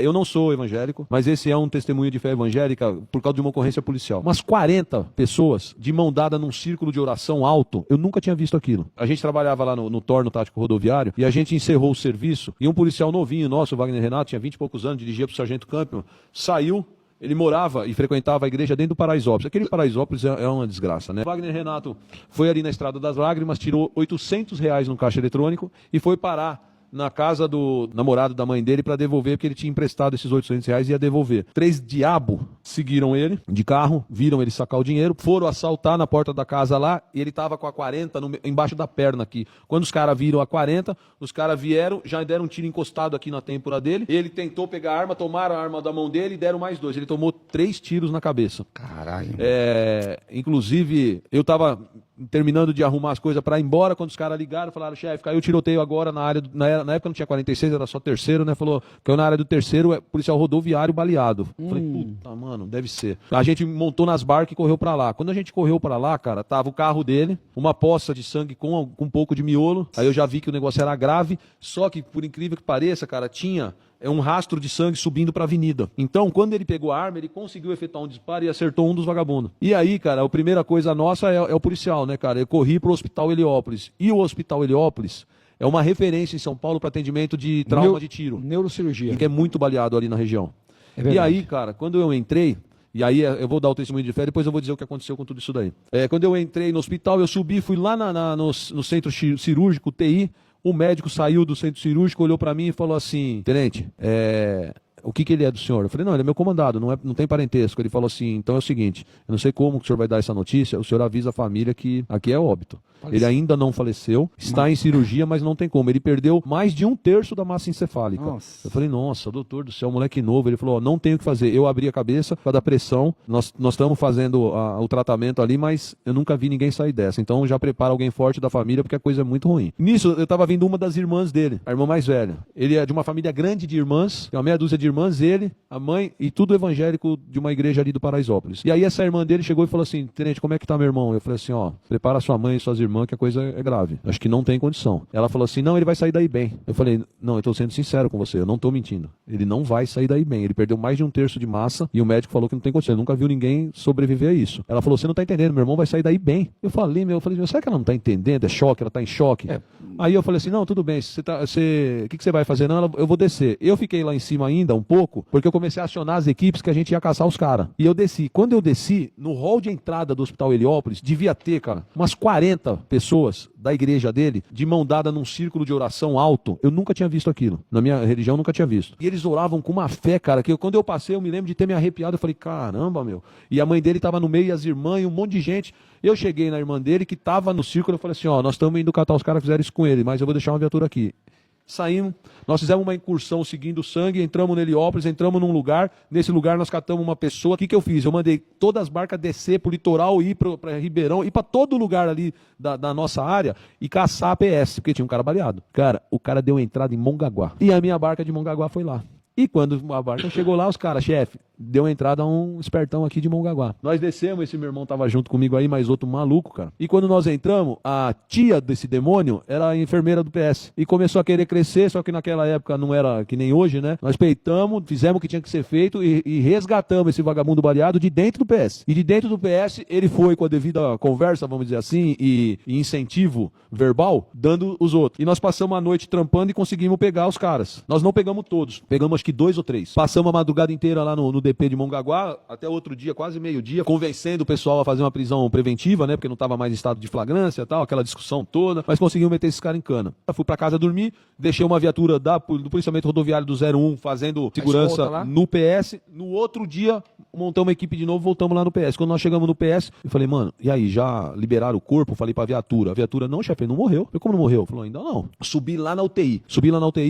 Eu não sou evangélico, mas esse é um testemunho de fé evangélica por causa de uma ocorrência policial. Umas 40 pessoas de mão dada num círculo de oração alto, eu nunca tinha visto aquilo. A gente trabalhava lá no TOR, no Tático Rodoviário, e a gente encerrou o serviço, e um policial novinho nosso, o Wagner Renato, tinha 20 e poucos anos, dirigia pro Sargento Campbell, saiu. Ele morava e frequentava a igreja dentro do Paraisópolis. Aquele Paraisópolis é uma desgraça, né? O Wagner Renato foi ali na Estrada das Lágrimas, tirou R$ 800 no caixa eletrônico e foi parar na casa do namorado da mãe dele para devolver, porque ele tinha emprestado esses R$ 800 e ia devolver. 3 diabos seguiram ele de carro, viram ele sacar o dinheiro, foram assaltar na porta da casa lá, e ele tava com a 40 embaixo da perna aqui. Quando os caras viram a 40, os caras vieram, já deram um tiro encostado aqui na têmpora dele, ele tentou pegar a arma, tomaram a arma da mão dele e deram mais 2. Ele tomou 3 tiros na cabeça. Caralho. Inclusive, eu tava terminando de arrumar as coisas para ir embora, quando os caras ligaram, falaram: chefe, caiu o tiroteio agora na área, na época não tinha 46, era só terceiro, né? Falou, caiu na área do terceiro, policial rodoviário baleado. Falei, puta, mano, deve ser. A gente montou nas barcas e correu para lá. Quando a gente correu para lá, cara, tava o carro dele, uma poça de sangue com um pouco de miolo, aí eu já vi que o negócio era grave, só que, por incrível que pareça, cara, tinha um rastro de sangue subindo para a avenida. Então, quando ele pegou a arma, ele conseguiu efetuar um disparo e acertou um dos vagabundos. E aí, cara, a primeira coisa nossa é o policial, né, cara? Eu corri pro Hospital Heliópolis. E o Hospital Heliópolis é uma referência em São Paulo para atendimento de trauma de tiro. Neurocirurgia. Que é muito baleado ali na região. É e aí, cara, quando eu entrei, e aí eu vou dar o testemunho de fé, depois eu vou dizer o que aconteceu com tudo isso daí. Quando eu entrei no hospital, eu subi, fui lá no centro cirúrgico, TI. O médico saiu do centro cirúrgico, olhou para mim e falou assim: tenente, o que ele é do senhor? Eu falei: não, ele é meu comandado, não tem parentesco. Ele falou assim: então é o seguinte, eu não sei como que o senhor vai dar essa notícia, o senhor avisa a família que aqui é óbito. Ele ainda não faleceu, está em cirurgia, mas não tem como. Ele perdeu mais de 1/3 da massa encefálica. Nossa. Eu falei: nossa, doutor do céu, moleque novo. Ele falou: não tenho o que fazer. Eu abri a cabeça para dar pressão, nós estamos fazendo o tratamento ali, mas eu nunca vi ninguém sair dessa. Então já prepara alguém forte da família, porque a coisa é muito ruim. Nisso, eu estava vindo uma das irmãs dele, a irmã mais velha. Ele é de uma família grande de irmãs, tem uma meia dúzia de irmãs, ele, a mãe, e tudo evangélico de uma igreja ali do Paraisópolis. E aí essa irmã dele chegou e falou assim: tenente, como é que tá meu irmão? Eu falei assim: ó, prepara sua mãe e suas irmãs, que a coisa é grave. Acho que não tem condição. Ela falou assim: não, ele vai sair daí bem. Eu falei: não, eu tô sendo sincero com você, eu não tô mentindo. Ele não vai sair daí bem. Ele perdeu mais de 1/3 de massa e o médico falou que não tem condição. Ele nunca viu ninguém sobreviver a isso. Ela falou: você não tá entendendo, meu irmão vai sair daí bem. Eu falei: será que ela não tá entendendo? É choque, ela tá em choque. Aí eu falei assim: não, tudo bem, o que você vai fazer? Não, eu vou descer. Eu fiquei lá em cima ainda um pouco, porque eu comecei a acionar as equipes que a gente ia caçar os caras. E eu desci. Quando eu desci, no hall de entrada do Hospital Heliópolis, devia ter, cara, umas 40 pessoas da igreja dele, de mão dada num círculo de oração alto. Eu nunca tinha visto aquilo. Na minha religião, eu nunca tinha visto. E eles oravam com uma fé, cara, que quando eu passei, eu me lembro de ter me arrepiado. Eu falei: caramba, meu. E a mãe dele tava no meio, e as irmãs, e um monte de gente. Eu cheguei na irmã dele, que tava no círculo, eu falei assim: ó, nós estamos indo catar os caras que fizeram isso com ele, mas eu vou deixar uma viatura aqui. Saímos, nós fizemos uma incursão seguindo o sangue, entramos no Heliópolis, entramos num lugar, nesse lugar nós catamos uma pessoa. O que eu fiz? Eu mandei todas as barcas descer pro litoral, ir para Ribeirão, ir para todo lugar ali da nossa área e caçar a PS, porque tinha um cara baleado. Cara, o cara deu entrada em Mongaguá. E a minha barca de Mongaguá foi lá. E quando a barca chegou lá, os caras: chefe, deu entrada a um espertão aqui de Mongaguá. Nós descemos, esse meu irmão tava junto comigo aí, mais outro maluco, cara. E quando nós entramos, a tia desse demônio era a enfermeira do PS. E começou a querer crescer, só que naquela época não era que nem hoje, né? Nós peitamos, fizemos o que tinha que ser feito e resgatamos esse vagabundo baleado de dentro do PS. E de dentro do PS, ele foi com a devida conversa, vamos dizer assim, e incentivo verbal, dando os outros. E nós passamos a noite trampando e conseguimos pegar os caras. Nós não pegamos todos, pegamos acho que 2 ou 3. Passamos a madrugada inteira lá no DP de Mongaguá, até outro dia, quase meio-dia, convencendo o pessoal a fazer uma prisão preventiva, né? Porque não estava mais em estado de flagrância e tal, aquela discussão toda, mas conseguimos meter esses caras em cana. Eu fui para casa dormir, deixei uma viatura do policiamento rodoviário do 01 fazendo segurança no PS. No outro dia, montamos uma equipe de novo, voltamos lá no PS. Quando nós chegamos no PS, eu falei: mano, e aí, já liberaram o corpo? Falei pra viatura. A viatura: não, chefe, ele não morreu. Eu falei: como não morreu? Falou: ainda não. Subi lá na UTI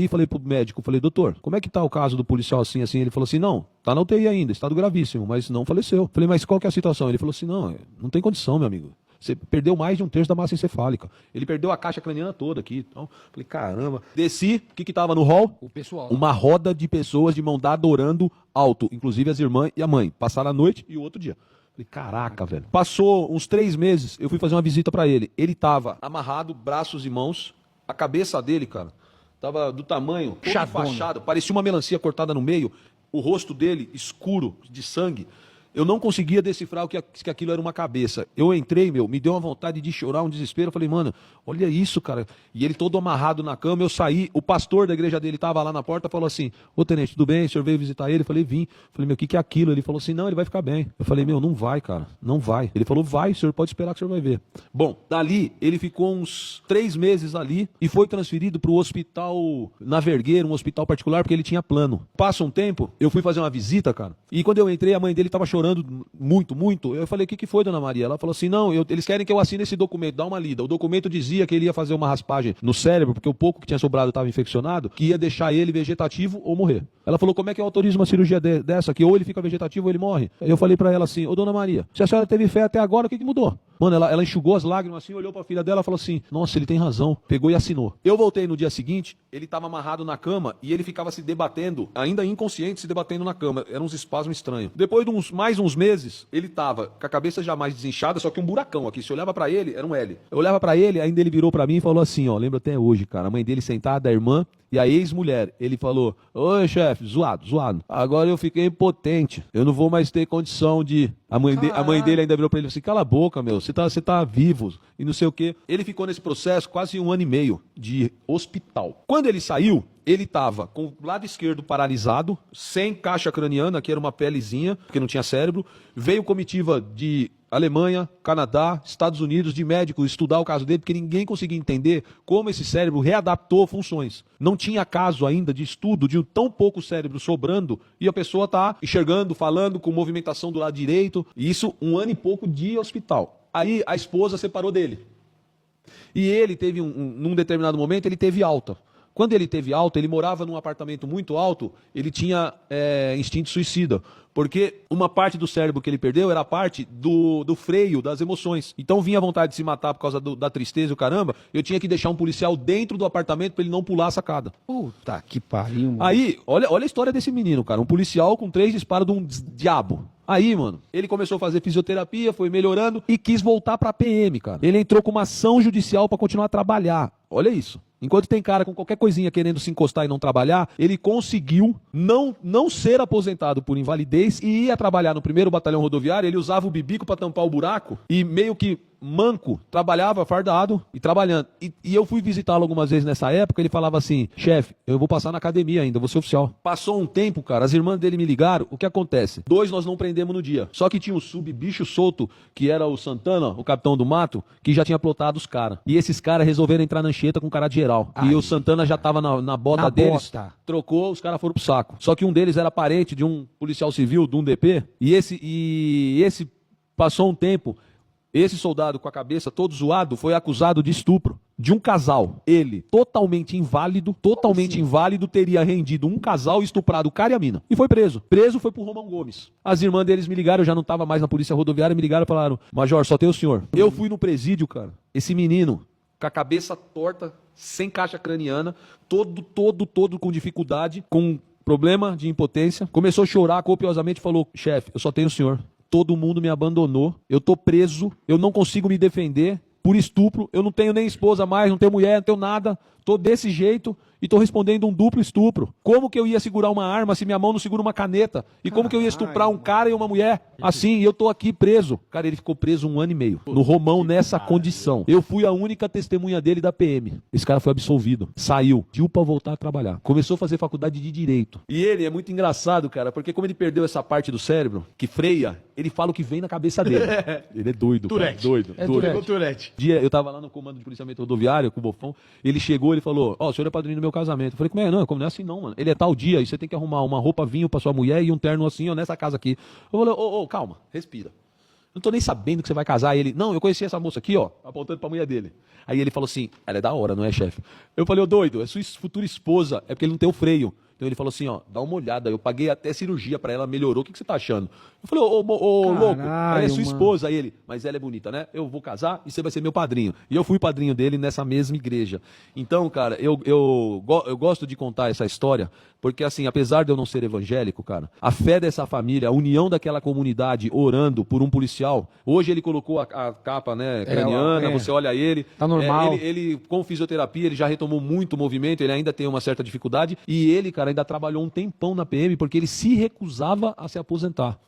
e falei pro médico, falei: doutor, como é que tá o caso do policial assim? Ele falou assim: não, tá na UTI ainda, estado gravíssimo, mas não faleceu. Falei: mas qual que é a situação? Ele falou assim: não tem condição, meu amigo. Você perdeu mais de 1/3 da massa encefálica. Ele perdeu a caixa craniana toda aqui. Então, falei: caramba. Desci, o que tava no hall? O pessoal. Uma roda de pessoas de mão dada orando alto, inclusive as irmãs e a mãe. Passaram a noite e o outro dia. Falei: caraca, velho. Passou uns 3 meses, eu fui fazer uma visita pra ele. Ele tava amarrado, braços e mãos. A cabeça dele, cara, Tava do tamanho, todo Chadona. enfaixado, parecia uma melancia cortada no meio, o rosto dele escuro, de sangue. Eu não conseguia decifrar que aquilo era uma cabeça. Eu entrei, me deu uma vontade de chorar, um desespero. Eu falei, mano, olha isso, cara. E ele todo amarrado na cama, eu saí. O pastor da igreja dele estava lá na porta, falou assim, ô tenente, tudo bem? O senhor veio visitar ele? Eu falei, vim. Eu falei, meu, o que é aquilo? Ele falou assim, não, ele vai ficar bem. Eu falei, meu, não vai, cara, não vai. Ele falou, vai, o senhor pode esperar que o senhor vai ver. Bom, dali, ele ficou uns 3 meses ali e foi transferido para o hospital na Vergueira, um hospital particular, porque ele tinha plano. Passa um tempo, eu fui fazer uma visita, cara, e quando eu entrei, a mãe dele estava chorando muito, muito. Eu falei, o que foi, dona Maria? Ela falou assim, não, eles querem que eu assine esse documento, dá uma lida. O documento dizia que ele ia fazer uma raspagem no cérebro, porque o pouco que tinha sobrado estava infeccionado, que ia deixar ele vegetativo ou morrer. Ela falou, como é que eu autorizo uma cirurgia dessa, que ou ele fica vegetativo ou ele morre? Eu falei pra ela assim, ô dona Maria, se a senhora teve fé até agora, o que mudou? Mano, ela enxugou as lágrimas assim, olhou pra filha dela e falou assim, nossa, ele tem razão. Pegou e assinou. Eu voltei no dia seguinte, ele estava amarrado na cama e ele ficava se debatendo, ainda inconsciente, se debatendo na cama. Eram uns espasmos estranhos. Depois de mais uns meses, ele tava com a cabeça já mais desinchada, só que um buracão aqui. Se eu olhava pra ele, era um L. Eu olhava pra ele, ainda ele virou pra mim e falou assim, ó, lembro até hoje, cara, a mãe dele sentada, a irmã e a ex-mulher. Ele falou, oi chefe, zoado. Agora eu fiquei impotente, eu não vou mais ter condição de... A mãe dele ainda virou pra ele assim, cala a boca, meu, você tá vivo e não sei o quê. Ele ficou nesse processo quase 1 ano e meio de hospital. Quando ele saiu, ele estava com o lado esquerdo paralisado, sem caixa craniana, que era uma pelezinha, porque não tinha cérebro. Veio comitiva de Alemanha, Canadá, Estados Unidos, de médicos estudar o caso dele, porque ninguém conseguia entender como esse cérebro readaptou funções. Não tinha caso ainda de estudo de tão pouco cérebro sobrando e a pessoa tá enxergando, falando, com movimentação do lado direito. E isso 1 ano e pouco de hospital. Aí a esposa separou dele. E ele teve, num determinado momento, ele teve alta. Quando ele teve alta, ele morava num apartamento muito alto, ele tinha instinto suicida. Porque uma parte do cérebro que ele perdeu era a parte do freio, das emoções. Então vinha a vontade de se matar por causa da tristeza e o caramba, eu tinha que deixar um policial dentro do apartamento para ele não pular a sacada. Puta que pariu, mano. Aí, olha a história desse menino, cara. Um policial com 3 disparos de um diabo. Aí, mano, ele começou a fazer fisioterapia, foi melhorando e quis voltar pra PM, cara. Ele entrou com uma ação judicial pra continuar a trabalhar. Olha isso. Enquanto tem cara com qualquer coisinha querendo se encostar e não trabalhar, ele conseguiu não ser aposentado por invalidez e ia trabalhar no 1º Batalhão Rodoviário. Ele usava o bibico pra tampar o buraco e meio que manco, trabalhava fardado e trabalhando. E eu fui visitá-lo algumas vezes nessa época, ele falava assim, chefe, eu vou passar na academia ainda, vou ser oficial. Passou um tempo, cara, as irmãs dele me ligaram, o que acontece? 2 nós não prendemos no dia, só que tinha um sub-bicho solto, que era o Santana, o capitão do mato, que já tinha plotado os caras. E esses caras resolveram entrar na Anchieta com cara de geral. E o Santana já tava na bota deles, trocou, os caras foram pro saco. Só que um deles era parente de um policial civil, de um DP, e esse passou um tempo. Esse soldado com a cabeça todo zoado foi acusado de estupro de um casal. Ele, totalmente inválido, teria rendido um casal e estuprado o cara e a mina. E foi preso. Preso foi pro Romão Gomes. As irmãs deles me ligaram, eu já não tava mais na polícia rodoviária, me ligaram e falaram, Major, só tem o senhor. Eu fui no presídio, cara. Esse menino, com a cabeça torta, sem caixa craniana, todo com dificuldade, com problema de impotência, começou a chorar copiosamente e falou, chefe, eu só tenho o senhor. Todo mundo me abandonou, eu tô preso, eu não consigo me defender por estupro, eu não tenho nem esposa mais, não tenho mulher, não tenho nada, tô desse jeito e tô respondendo um duplo estupro. Como que eu ia segurar uma arma se minha mão não segura uma caneta? E como que eu ia estuprar um cara e uma mulher assim? E eu tô aqui preso. Cara, ele ficou preso 1 ano e meio, no Romão, nessa condição. Eu fui a única testemunha dele da PM. Esse cara foi absolvido, saiu, pediu pra voltar a trabalhar. Começou a fazer faculdade de Direito. E ele é muito engraçado, cara, porque como ele perdeu essa parte do cérebro, que freia, ele fala o que vem na cabeça dele. Ele é doido, cara, doido. Tourette. Dia, eu tava lá no comando de policiamento rodoviário com o Bofão, ele chegou, ele falou, ó, o senhor é padrinho do meu casamento. Eu falei, como é? Não é assim não, mano. Ele é tal dia, e você tem que arrumar uma roupa vinho pra sua mulher e um terno assim, ó, nessa casa aqui. Eu falei, calma, respira. Não tô nem sabendo que você vai casar. Ele, não, eu conheci essa moça aqui, ó, apontando pra mulher dele. Aí ele falou assim, ela é da hora, não é, chefe? Eu falei, doido, é sua futura esposa, é porque ele não tem o freio. Então ele falou assim, ó, dá uma olhada, eu paguei até cirurgia pra ela, melhorou, o que você tá achando? Eu falei, ô, louco, ela é sua esposa. Aí ele, mas ela é bonita, né? Eu vou casar e você vai ser meu padrinho. E eu fui padrinho dele nessa mesma igreja. Então, cara, eu gosto de contar essa história, porque assim, apesar de eu não ser evangélico, cara, a fé dessa família, a união daquela comunidade orando por um policial, hoje ele colocou a capa, né, craniana, você olha ele. Tá normal. Ele, com fisioterapia, ele já retomou muito movimento, ele ainda tem uma certa dificuldade, e ele, cara, ainda trabalhou um tempão na PM, porque ele se recusava a se aposentar.